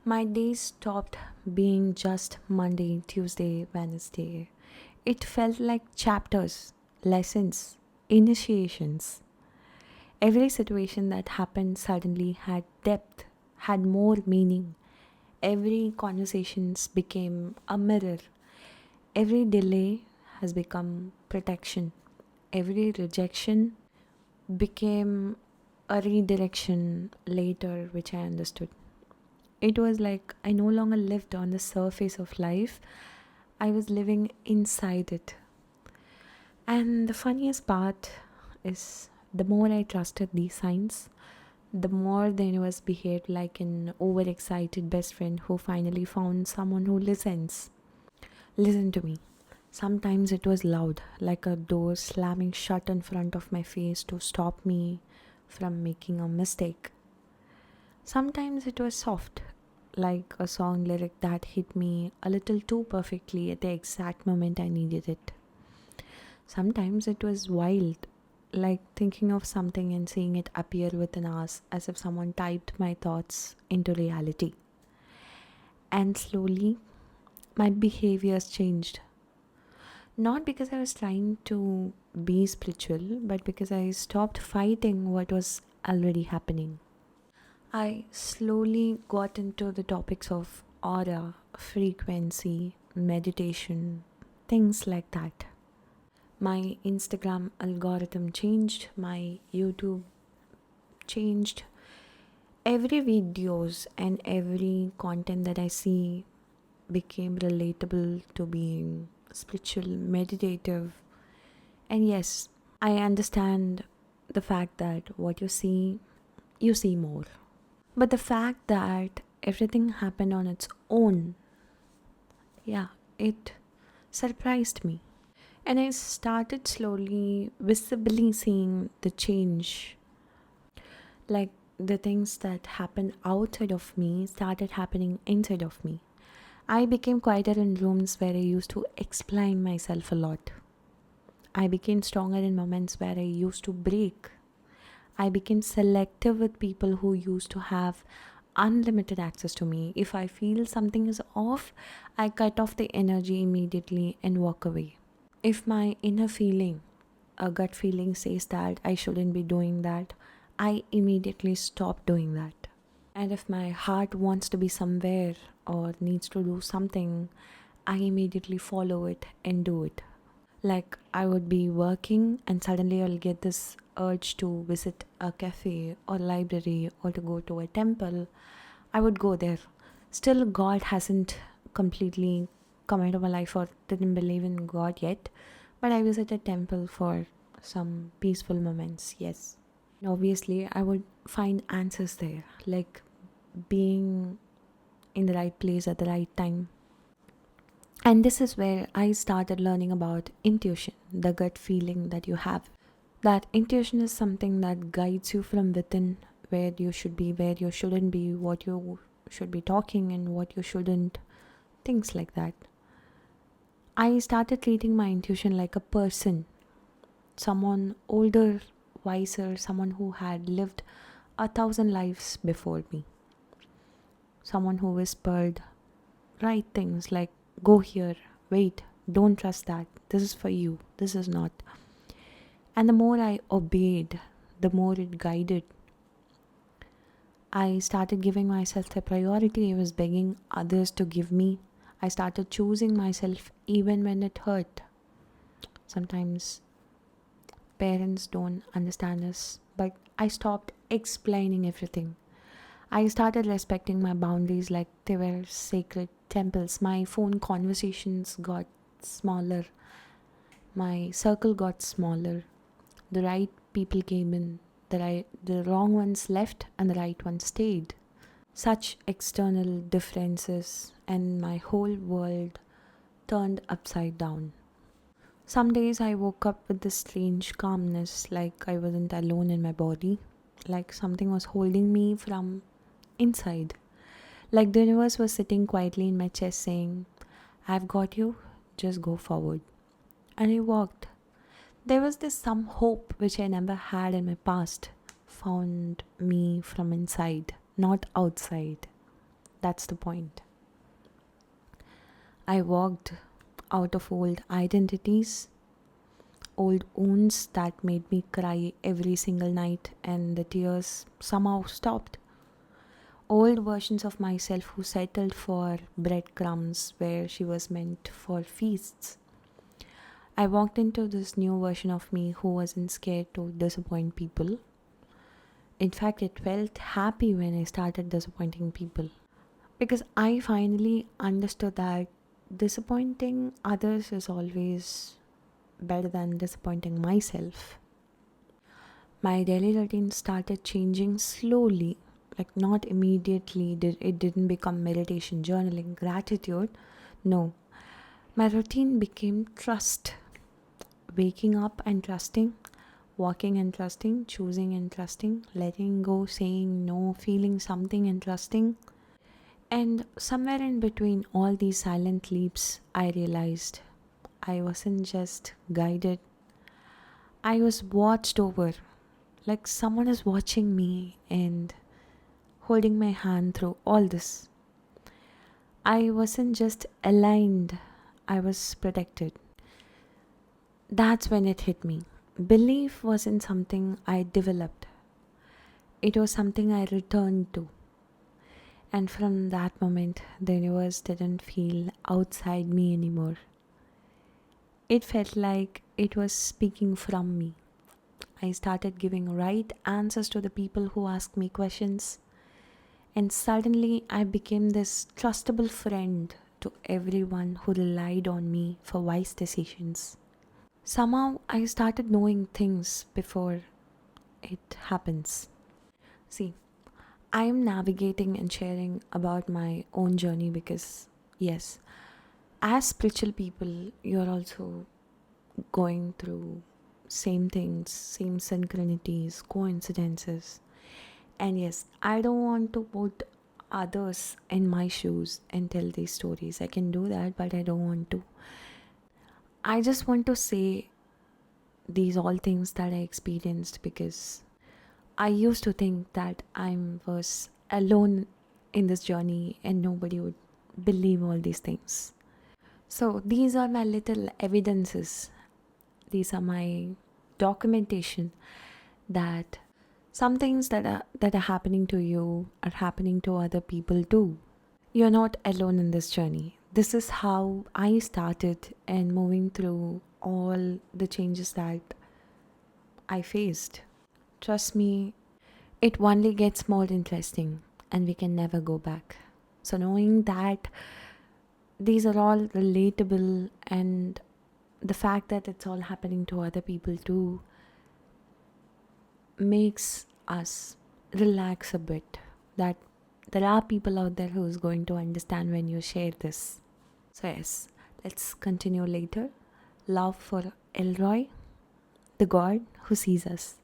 My days stopped being just Monday, Tuesday, Wednesday. It felt like chapters, lessons, initiations. Every situation that happened suddenly had depth, had more meaning. Every conversations became a mirror. Every delay has become protection. Every rejection became a redirection later, which I understood. It was like I no longer lived on the surface of life, I was living inside it. And the funniest part is the more I trusted these signs, the more the universe behaved like an overexcited best friend who finally found someone who listens. Listen to me. Sometimes it was loud, like a door slamming shut in front of my face to stop me from making a mistake. Sometimes it was soft, like a song lyric that hit me a little too perfectly at the exact moment I needed it. Sometimes it was wild, like thinking of something and seeing it appear within us as if someone typed my thoughts into reality. And slowly, my behaviors changed. Not because I was trying to be spiritual, but because I stopped fighting what was already happening. I slowly got into the topics of aura, frequency, meditation, things like that. My Instagram algorithm changed, my YouTube changed. Every videos and every content that I see became relatable to being spiritual, meditative. And yes, I understand the fact that what you see more. But the fact that everything happened on its own, yeah, it surprised me. And I started slowly, visibly seeing the change. Like the things that happened outside of me started happening inside of me. I became quieter in rooms where I used to explain myself a lot. I became stronger in moments where I used to break. I became selective with people who used to have unlimited access to me. If I feel something is off, I cut off the energy immediately and walk away. If my inner feeling, a gut feeling says that I shouldn't be doing that, I immediately stop doing that. And if my heart wants to be somewhere or needs to do something, I immediately follow it and do it. Like I would be working and suddenly I'll get this urge to visit a cafe or library or to go to a temple. I would go there. Still, God hasn't completely come into my life or didn't believe in God yet, but I visit a temple for some peaceful moments, yes. Obviously, I would find answers there, like being in the right place at the right time. And this is where I started learning about intuition, the gut feeling that you have. That intuition is something that guides you from within, where you should be, where you shouldn't be, what you should be talking, and what you shouldn't, things like that. I started treating my intuition like a person, someone older, wiser, someone who had lived 1,000 lives before me, someone who whispered right things like, go here, wait, don't trust that, this is for you, this is not. And the more I obeyed, the more it guided. I started giving myself the priority I was begging others to give me. I started choosing myself even when it hurt. Sometimes parents don't understand us, but I stopped explaining everything. I started respecting my boundaries like they were sacred temples. My phone conversations got smaller, my circle got smaller. The right people came in, the wrong ones left, and the right ones stayed. Such external differences, and my whole world turned upside down. Some days I woke up with this strange calmness, like I wasn't alone in my body, like something was holding me from inside, like the universe was sitting quietly in my chest saying, I've got you, just go forward. And I walked. There was this some hope which I never had in my past, found me from inside, not outside. That's the point. I walked out of old identities, old wounds that made me cry every single night, and the tears somehow stopped. Old versions of myself who settled for breadcrumbs where she was meant for feasts. I walked into this new version of me who wasn't scared to disappoint people. In fact, it felt happy when I started disappointing people because I finally understood that disappointing others is always better than disappointing myself. My daily routine started changing slowly, like not immediately. It didn't become meditation, journaling, gratitude. No, my routine became trust. Waking up and trusting, walking and trusting, choosing and trusting, letting go, saying no, feeling something and trusting. And somewhere in between all these silent leaps, I realized I wasn't just guided, I was watched over. Like someone is watching me and holding my hand through all this. I wasn't just aligned, I was protected. That's when it hit me. Belief wasn't something I developed, it was something I returned to. And from that moment, the universe didn't feel outside me anymore. It felt like it was speaking from me. I started giving right answers to the people who asked me questions, and suddenly I became this trustable friend to everyone who relied on me for wise decisions. Somehow I started knowing things before it happens. See, I am navigating and sharing about my own journey because, yes, as spiritual people, you're also going through same things, same synchronities, coincidences. And yes, I don't want to put others in my shoes and tell these stories. I can do that, but I don't want to. I just want to say these all things that I experienced because I used to think that I was alone in this journey and nobody would believe all these things. So these are my little evidences. These are my documentation that some things that are happening to you are happening to other people too. You're not alone in this journey. This is how I started and moving through all the changes that I faced. Trust me, it only gets more interesting and we can never go back. So, knowing that these are all relatable and the fact that it's all happening to other people too makes us relax a bit. That there are people out there who's going to understand when you share this. So, yes, let's continue later. Love for Elroy, the God who sees us.